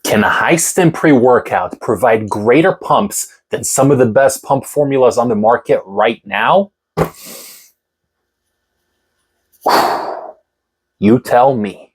Can a high stim pre-workout provide greater pumps than some of the best pump formulas on the market right now? You tell me.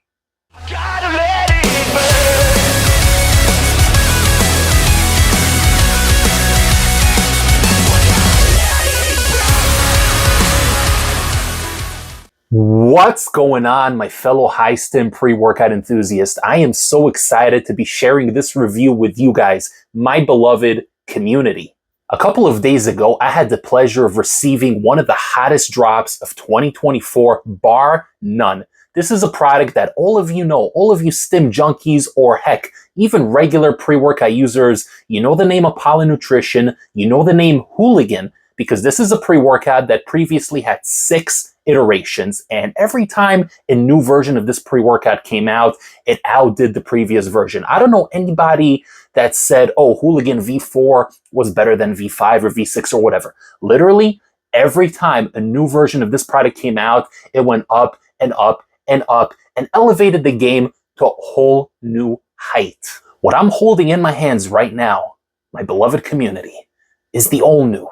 What's going on, my fellow high stim pre-workout enthusiasts? I am so excited to be sharing this review with you guys, my beloved community. A couple of days ago, I had the pleasure of receiving one of the hottest drops of 2024, bar none. This is a product that all of you know, all of you stim junkies, or heck, even regular pre-workout users, you know the name Apollon Nutrition, you know the name Hooligan, because this is a pre-workout that previously had 6 iterations, and every time a new version of this pre-workout came out, it outdid the previous version. I don't know anybody that said, oh, Hooligan V4 was better than V5 or V6 or whatever. Literally, every time a new version of this product came out, it went up and up and up and elevated the game to a whole new height. What I'm holding in my hands right now, my beloved community, is the all-new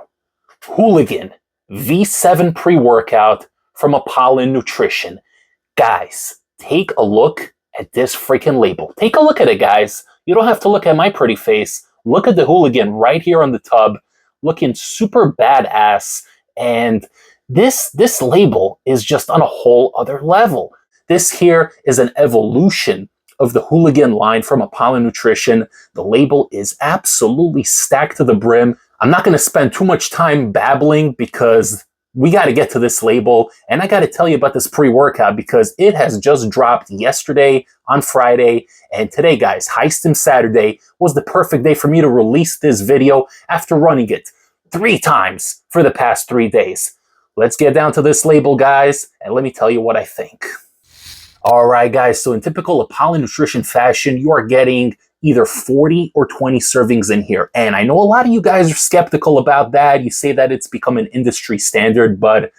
Hooligan V7 pre-workout from Apollon Nutrition. Guys, take a look at this freaking label. Take a look at it, guys. You don't have to look at my pretty face. Look at the Hooligan right here on the tub, looking super badass. And this label is just on a whole other level. This here is an evolution of the Hooligan line from Apollon Nutrition. The label is absolutely stacked to the brim. I'm not going to spend too much time babbling because we got to get to this label, and I got to tell you about this pre-workout because it has just dropped yesterday on Friday, and today, guys, High Stim Saturday, was the perfect day for me to release this video after running it 3 times for the past 3 days. Let's get down to this label, guys, and let me tell you what I think. All right, guys, so in typical Apollon Nutrition fashion, you are getting either 40 or 20 servings in here. And I know a lot of you guys are skeptical about that. You say that it's become an industry standard, but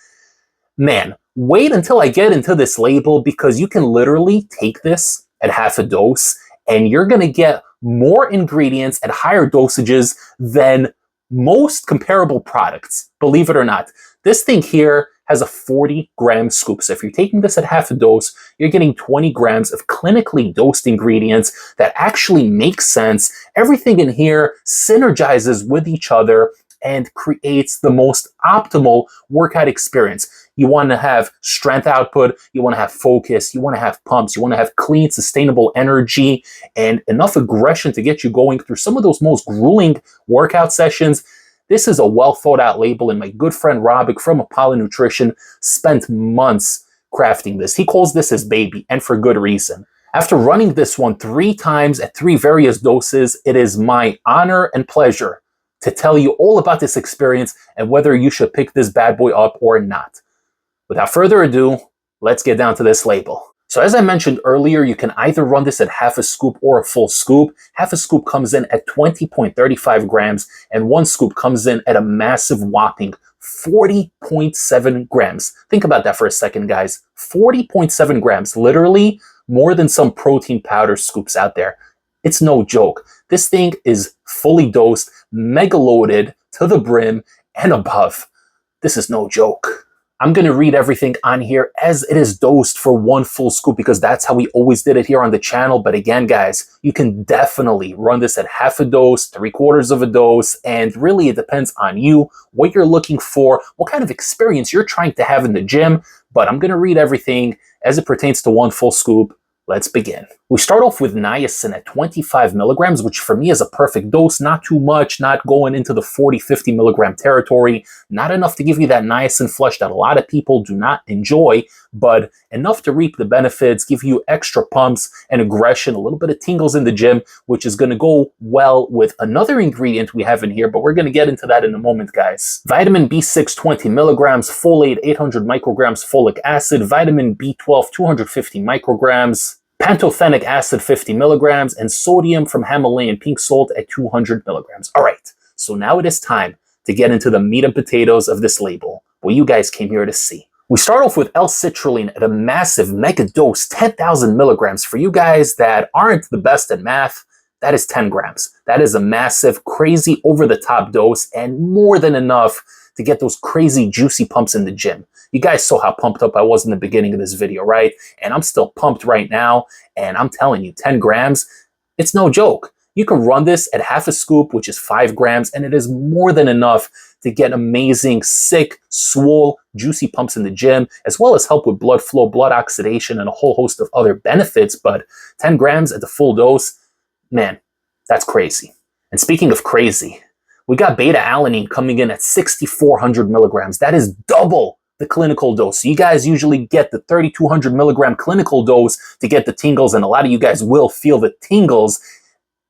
man, wait until I get into this label because you can literally take this at half a dose and you're gonna get more ingredients at higher dosages than most comparable products, believe it or not. This thing here has a 40-gram scoop. So if you're taking this at half a dose, you're getting 20 grams of clinically dosed ingredients that actually make sense. Everything in here synergizes with each other and creates the most optimal workout experience. You want to have strength output, you want to have focus, you want to have pumps, you want to have clean, sustainable energy, and enough aggression to get you going through some of those most grueling workout sessions. This is a well thought out label, and my good friend Robik from Apollon Nutrition spent months crafting this. He calls this his baby, and for good reason. After running this one 3 times at 3 various doses, it is my honor and pleasure to tell you all about this experience and whether you should pick this bad boy up or not. Without further ado, let's get down to this label. So as I mentioned earlier, you can either run this at half a scoop or a full scoop. Half a scoop comes in at 20.35 grams, and 1 scoop comes in at a massive whopping 40.7 grams. Think about that for a second, guys. 40.7 grams, literally more than some protein powder scoops out there. It's no joke. This thing is fully dosed, mega loaded to the brim and above. This is no joke. I'm going to read everything on here as it is dosed for 1 full scoop because that's how we always did it here on the channel. But again, guys, you can definitely run this at half a dose, 3/4 of a dose, and really it depends on you, what you're looking for, what kind of experience you're trying to have in the gym. But I'm going to read everything as it pertains to 1 full scoop. Let's begin. We start off with niacin at 25 milligrams, which for me is a perfect dose. Not too much, not going into the 40, 50 milligram territory. Not enough to give you that niacin flush that a lot of people do not enjoy, but enough to reap the benefits, give you extra pumps and aggression, a little bit of tingles in the gym, which is going to go well with another ingredient we have in here, but we're going to get into that in a moment, guys. Vitamin B6, 20 milligrams, folate, 800 micrograms, folic acid, vitamin B12, 250 micrograms, pantothenic acid 50 milligrams, and sodium from Himalayan pink salt at 200 milligrams. All right, so now it is time to get into the meat and potatoes of this label, what you guys came here to see. We start off with L-citrulline at a massive mega dose, 10,000 milligrams. For you guys that aren't the best at math, that is 10 grams. That is a massive, crazy, over-the-top dose and more than enough to get those crazy, juicy pumps in the gym. You guys saw how pumped up I was in the beginning of this video, right? And I'm still pumped right now. And I'm telling you, 10 grams, it's no joke. You can run this at half a scoop, which is 5 grams, and it is more than enough to get amazing, sick, swole, juicy pumps in the gym, as well as help with blood flow, blood oxidation, and a whole host of other benefits. But 10 grams at the full dose, man, that's crazy. And speaking of crazy, we got beta-alanine coming in at 6,400 milligrams. That is double the clinical dose. So you guys usually get the 3,200 milligram clinical dose to get the tingles, and a lot of you guys will feel the tingles.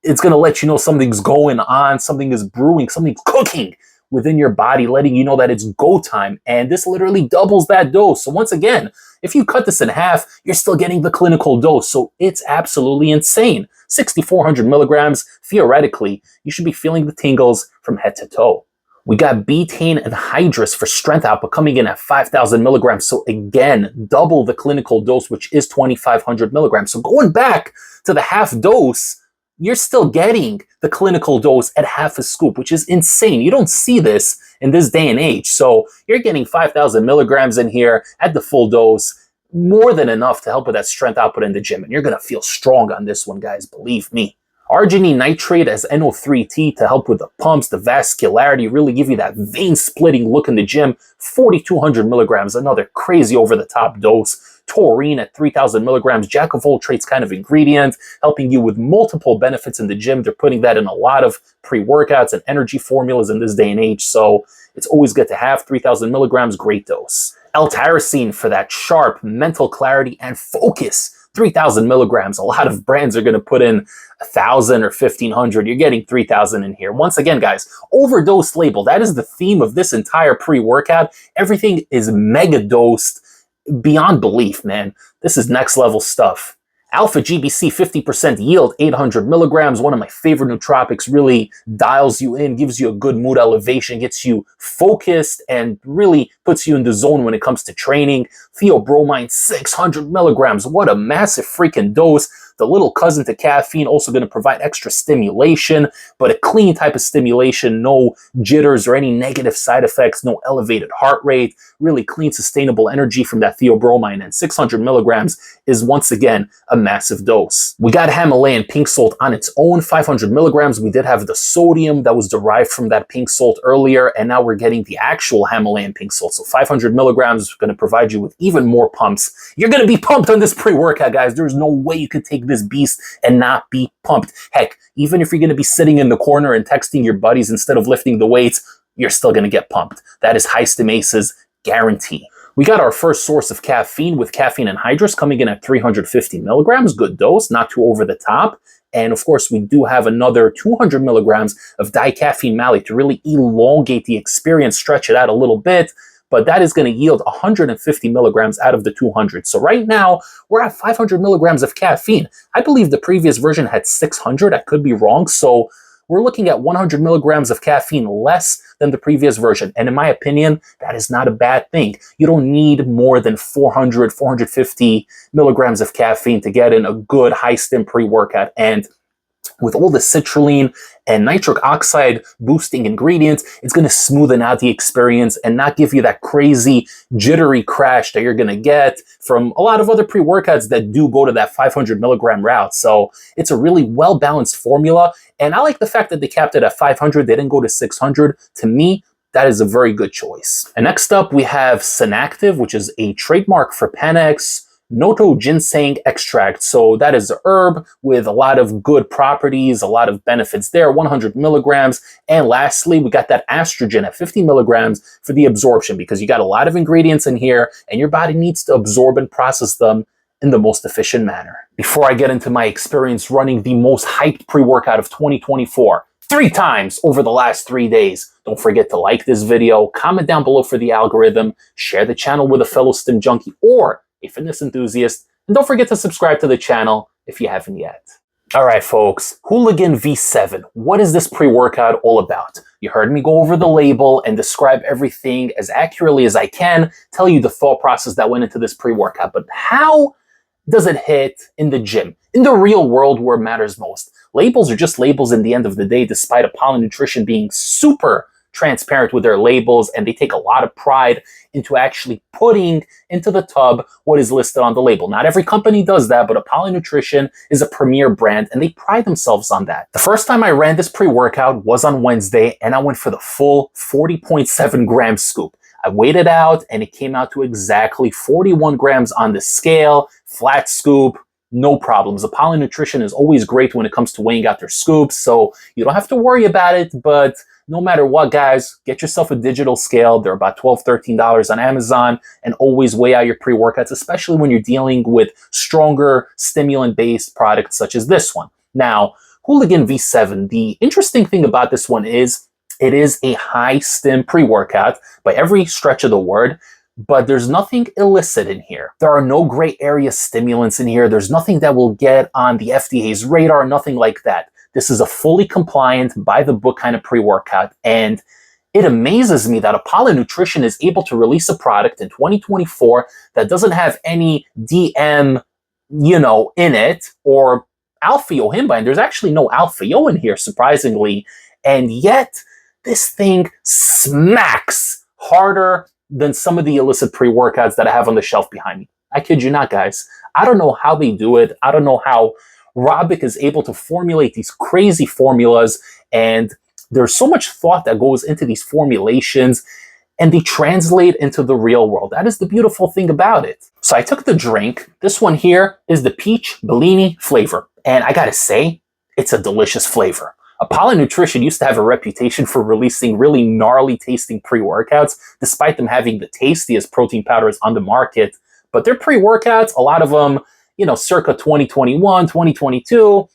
It's going to let you know something's going on, something is brewing, something's cooking within your body, letting you know that it's go time. And this literally doubles that dose. So once again, if you cut this in half, you're still getting the clinical dose. So it's absolutely insane. 6,400 milligrams, theoretically, you should be feeling the tingles from head to toe. We got betaine and hydrous for strength output coming in at 5,000 milligrams. So again, double the clinical dose, which is 2,500 milligrams. So going back to the half dose, you're still getting the clinical dose at half a scoop, which is insane. You don't see this in this day and age. So you're getting 5,000 milligrams in here at the full dose, more than enough to help with that strength output in the gym. And you're going to feel strong on this one, guys, believe me. Arginine nitrate as NO3T to help with the pumps, the vascularity, really give you that vein splitting look in the gym. 4,200 milligrams, another crazy over the top dose. Taurine at 3,000 milligrams, jack of all trades kind of ingredient, helping you with multiple benefits in the gym. They're putting that in a lot of pre-workouts and energy formulas in this day and age. So it's always good to have 3,000 milligrams, great dose. L-tyrosine for that sharp mental clarity and focus. 3,000 milligrams. A lot of brands are going to put in 1,000 or 1,500. You're getting 3,000 in here. Once again, guys, overdose label. That is the theme of this entire pre-workout. Everything is mega dosed beyond belief, man. This is next level stuff. Alpha GBC 50% yield, 800 milligrams. One of my favorite nootropics, really dials you in, gives you a good mood elevation, gets you focused, and really puts you in the zone when it comes to training. Theobromine 600 milligrams. What a massive freaking dose. The little cousin to caffeine, also going to provide extra stimulation, but a clean type of stimulation, no jitters or any negative side effects, no elevated heart rate, really clean, sustainable energy from that theobromine. And 600 milligrams is once again a massive dose. We got Himalayan pink salt on its own, 500 milligrams. We did have the sodium that was derived from that pink salt earlier, and now we're getting the actual Himalayan pink salt. So 500 milligrams is going to provide you with even more pumps. You're going to be pumped on this pre-workout, guys. There's no way you could take this beast and not be pumped. Heck, even if you're going to be sitting in the corner and texting your buddies instead of lifting the weights, you're still going to get pumped. That is High Stim Ace's guarantee. We got our first source of caffeine with caffeine anhydrous coming in at 350 milligrams. Good dose, not too over the top. And of course, we do have another 200 milligrams of dicaffeine malate to really elongate the experience, stretch it out a little bit. But that is going to yield 150 milligrams out of the 200. So right now, we're at 500 milligrams of caffeine. I believe the previous version had 600. I could be wrong. So we're looking at 100 milligrams of caffeine less than the previous version. And in my opinion, that is not a bad thing. You don't need more than 400, 450 milligrams of caffeine to get in a good high stim pre-workout. And with all the citrulline and nitric oxide boosting ingredients, it's going to smoothen out the experience and not give you that crazy jittery crash that you're going to get from a lot of other pre-workouts that do go to that 500 milligram route. So it's a really well-balanced formula. And I like the fact that they capped it at 500. They didn't go to 600. To me, that is a very good choice. And next up, we have Synactive, which is a trademark for Panax Noto ginseng extract. So that is a herb with a lot of good properties, a lot of benefits there, 100 milligrams. And lastly, we got that estrogen at 50 milligrams for the absorption, because you got a lot of ingredients in here and your body needs to absorb and process them in the most efficient manner. Before I get into my experience running the most hyped pre-workout of 2024, 3 times over the last 3 days, don't forget to like this video, comment down below for the algorithm, share the channel with a fellow stim junkie or a fitness enthusiast, and don't forget to subscribe to the channel if you haven't yet. All right, folks, Hooligan V7. What is this pre-workout all about? You heard me go over the label and describe everything as accurately as I can, tell you the thought process that went into this pre-workout, but how does it hit in the gym, in the real world where it matters most? labels are just labels in the end of the day, despite Apollon Nutrition being super transparent with their labels, and they take a lot of pride into actually putting into the tub what is listed on the label. Not every company does that, but Apollon Nutrition is a premier brand, and they pride themselves on that. The first time I ran this pre-workout was on Wednesday, and I went for the full 40.7 gram scoop. I weighed it out, and it came out to exactly 41 grams on the scale, flat scoop, no problems. Apollon Nutrition is always great when it comes to weighing out their scoops, so you don't have to worry about it, but no matter what, guys, get yourself a digital scale. They're about $12, $13 on Amazon, and always weigh out your pre-workouts, especially when you're dealing with stronger stimulant-based products such as this one. Now, Hooligan V7, the interesting thing about this one is it is a high stim pre-workout by every stretch of the word, but there's nothing illicit in here. There are no gray area stimulants in here. There's nothing that will get on the FDA's radar, nothing like that. This is a fully compliant, by-the-book kind of pre-workout, and it amazes me that Apollon Nutrition is able to release a product in 2024 that doesn't have any DM, in it, or alpha-yohimbine. There's actually no alpha-yo in here, surprisingly, and yet this thing smacks harder than some of the illicit pre-workouts that I have on the shelf behind me. I kid you not, guys. I don't know how they do it. I don't know how Robic is able to formulate these crazy formulas, and there's so much thought that goes into these formulations, and they translate into the real world. That is the beautiful thing about it. So I took the drink. This one here is the peach Bellini flavor, and I gotta say, it's a delicious flavor. Apollon Nutrition used to have a reputation for releasing really gnarly tasting pre-workouts, despite them having the tastiest protein powders on the market. But their pre-workouts, a lot of them, circa 2021, 2022,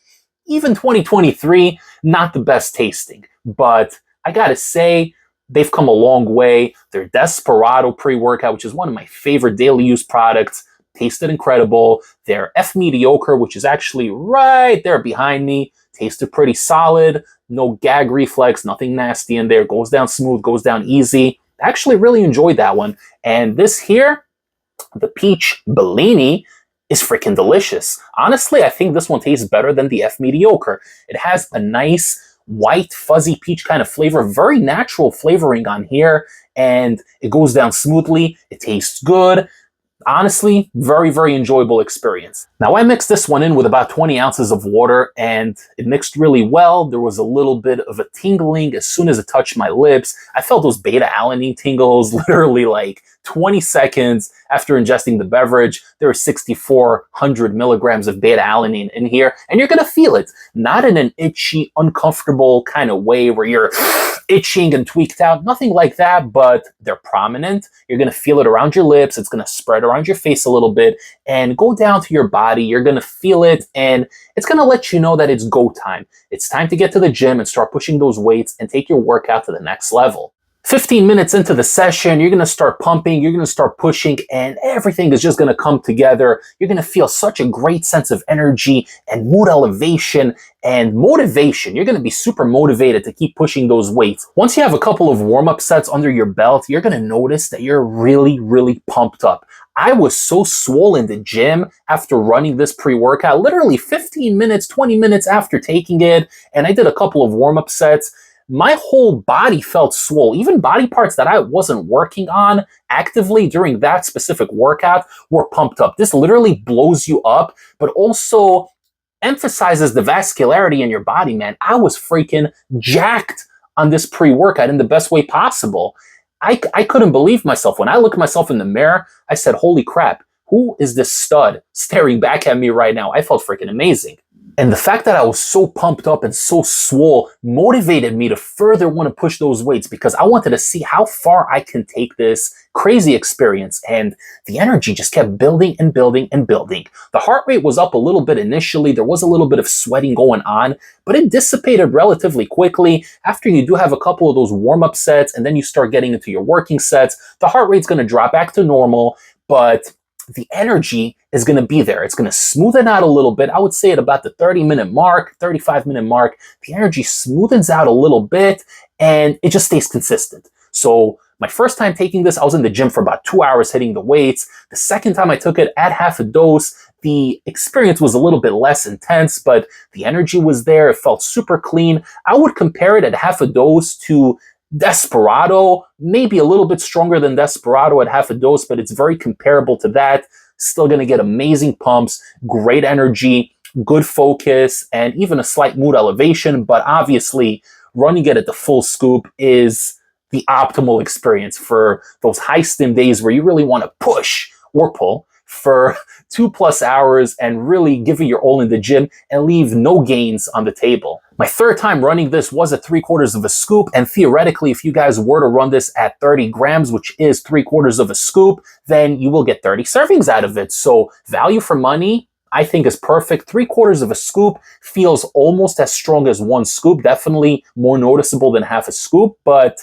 even 2023, not the best tasting. But I gotta say, they've come a long way. Their Desperado pre-workout, which is one of my favorite daily use products, tasted incredible. Their F Mediocre, which is actually right there behind me, tasted pretty solid. No gag reflex, nothing nasty in there. Goes down smooth, goes down easy. Actually really enjoyed that one. And this here, the peach Bellini, is freaking delicious. Honestly, I think this one tastes better than the F Mediocre. It has a nice white fuzzy peach kind of flavor, very natural flavoring on here, and it goes down smoothly. It tastes good. Honestly, very, very enjoyable experience. Now, I mixed this one in with about 20 ounces of water, and it mixed really well. There was a little bit of a tingling as soon as it touched my lips. I felt those beta-alanine tingles literally like 20 seconds after ingesting the beverage. There are 6,400 milligrams of beta-alanine in here, and you're gonna feel it. Not in an itchy, uncomfortable kind of way where you're itching and tweaked out, nothing like that, but they're prominent. You're gonna feel it around your lips. It's gonna spread around your face a little bit and go down to your body. You're gonna feel it, and it's gonna let you know that it's go time. It's time to get to the gym and start pushing those weights and take your workout to the next level. 15 minutes into the session, you're going to start pumping, you're going to start pushing, and everything is just going to come together. You're going to feel such a great sense of energy and mood elevation and motivation. You're going to be super motivated to keep pushing those weights. Once you have a couple of warm-up sets under your belt, you're going to notice that you're really, really pumped up. I was so swole in the gym after running this pre-workout, literally 15 minutes, 20 minutes after taking it, and I did a couple of warm-up sets. My whole body felt swole. Even body parts that I wasn't working on actively during that specific workout were pumped up. This literally blows you up, but also emphasizes the vascularity in your body, man. I was freaking jacked on this pre-workout in the best way possible. I couldn't believe myself. When I looked at myself in the mirror, I said, holy crap, who is this stud staring back at me right now? I felt freaking amazing. And the fact that I was so pumped up and so swole motivated me to further want to push those weights, because I wanted to see how far I can take this crazy experience. And the energy just kept building and building and building. The heart rate was up a little bit initially. There was a little bit of sweating going on, but it dissipated relatively quickly. After you do have a couple of those warm-up sets and then you start getting into your working sets, the heart rate's going to drop back to normal, but the energy is going to be there. It's going to smoothen out a little bit. I would say at about the 30-minute mark, 35-minute mark, the energy smoothens out a little bit and it just stays consistent. So My first time taking this, I was in the gym for about 2 hours hitting the weights. The second time I took it at half a dose, the experience was a little bit less intense, but the energy was there. It felt super clean. I would compare it at half a dose to Desperado, maybe a little bit stronger than Desperado at half a dose, but it's very comparable to that. Still going to get amazing pumps, great energy, good focus, and even a slight mood elevation. But obviously, running it at the full scoop is the optimal experience for those high stim days where you really want to push or pull for 2+ hours and really give it your all in the gym and leave no gains on the table. My third time running this was at 3/4 of a scoop, and theoretically, if you guys were to run this at 30 grams, which is 3/4 of a scoop, then you will get 30 servings out of it. So value for money, I think, is perfect. 3/4 of a scoop feels almost as strong as one scoop, definitely more noticeable than half a scoop, but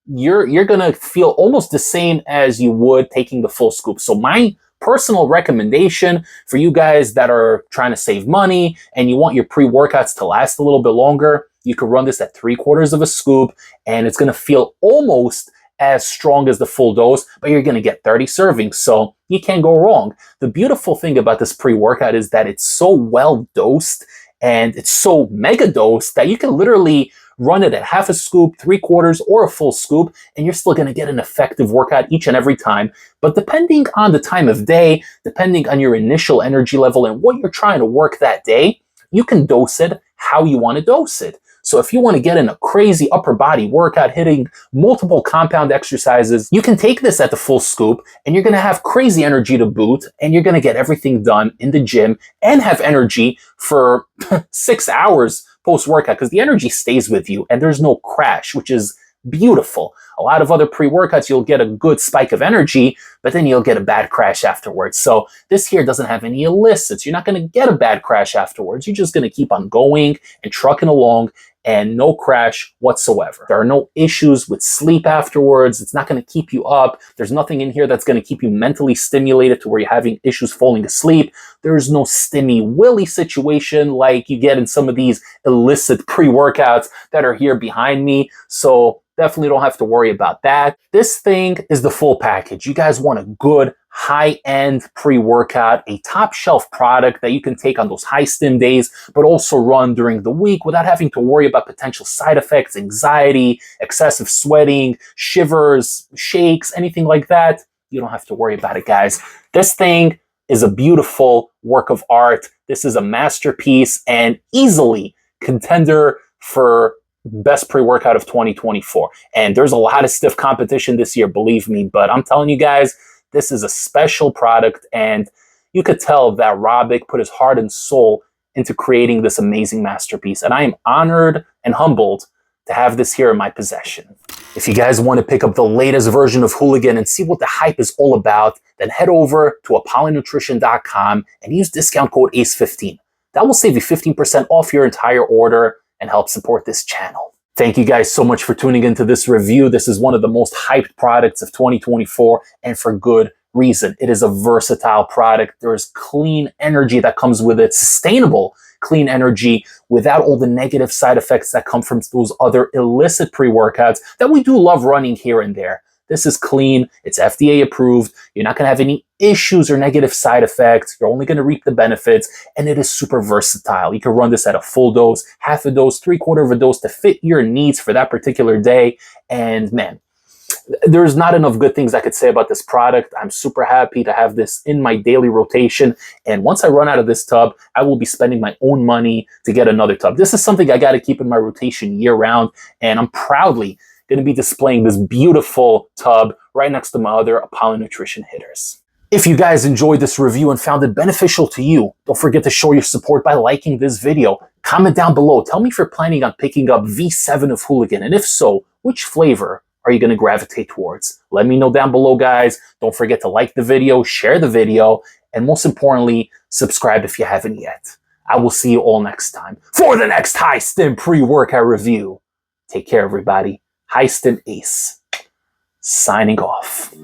you're gonna feel almost the same as you would taking the full scoop. So my personal recommendation for you guys that are trying to save money and you want your pre-workouts to last a little bit longer, you can run this at 3/4 of a scoop and it's going to feel almost as strong as the full dose, but you're going to get 30 servings. So you can't go wrong. The beautiful thing about this pre-workout is that it's so well dosed and it's so mega dosed that you can literally run it at half a scoop, 3/4, or a full scoop, and you're still going to get an effective workout each and every time. But depending on the time of day, depending on your initial energy level and what you're trying to work that day, you can dose it how you want to dose it. So if you want to get in a crazy upper body workout hitting multiple compound exercises, you can take this at the full scoop and you're going to have crazy energy to boot and you're going to get everything done in the gym and have energy for 6 hours post-workout because the energy stays with you and there's no crash, which is beautiful. A lot of other pre-workouts, you'll get a good spike of energy, but then you'll get a bad crash afterwards. So this here doesn't have any illicits. You're not going to get a bad crash afterwards. You're just going to keep on going and trucking along and no crash whatsoever. There are no issues with sleep afterwards. It's not going to keep you up. There's nothing in here that's going to keep you mentally stimulated to where you're having issues falling asleep. There's no stimmy willy situation like you get in some of these illicit pre-workouts that are here behind me. So definitely don't have to worry about that. This thing is the full package. You guys want a good high-end pre-workout, a top-shelf product that you can take on those high-stim days, but also run during the week without having to worry about potential side effects, anxiety, excessive sweating, shivers, shakes, anything like that. You don't have to worry about it, guys. This thing is a beautiful work of art. This is a masterpiece and easily contender for best pre-workout of 2024. And there's a lot of stiff competition this year, believe me, but I'm telling you guys, this is a special product, and you could tell that Robic put his heart and soul into creating this amazing masterpiece. And I am honored and humbled to have this here in my possession. If you guys want to pick up the latest version of Hooligan and see what the hype is all about, then head over to apollonnutrition.com and use discount code ACE15. That will save you 15% off your entire order and help support this channel. Thank you guys so much for tuning into this review. This is one of the most hyped products of 2024, and for good reason. It is a versatile product. There is clean energy that comes with it, sustainable clean energy without all the negative side effects that come from those other illicit pre-workouts that we do love running here and there. This is clean, it's FDA approved, you're not gonna have any issues or negative side effects, you're only gonna reap the benefits, and it is super versatile. You can run this at a full dose, half a dose, 3/4 of a dose to fit your needs for that particular day, and man, there's not enough good things I could say about this product. I'm super happy to have this in my daily rotation, and once I run out of this tub, I will be spending my own money to get another tub. This is something I gotta keep in my rotation year round, and I'm proudly going to be displaying this beautiful tub right next to my other Apollon Nutrition hitters. If you guys enjoyed this review and found it beneficial to you, don't forget to show your support by liking this video. Comment down below. Tell me if you're planning on picking up V7 of Hooligan, and if so, which flavor are you going to gravitate towards? Let me know down below, guys. Don't forget to like the video, share the video, and most importantly, subscribe if you haven't yet. I will see you all next time for the next High Stim pre-workout review. Take care, everybody. High Stim Ace, signing off.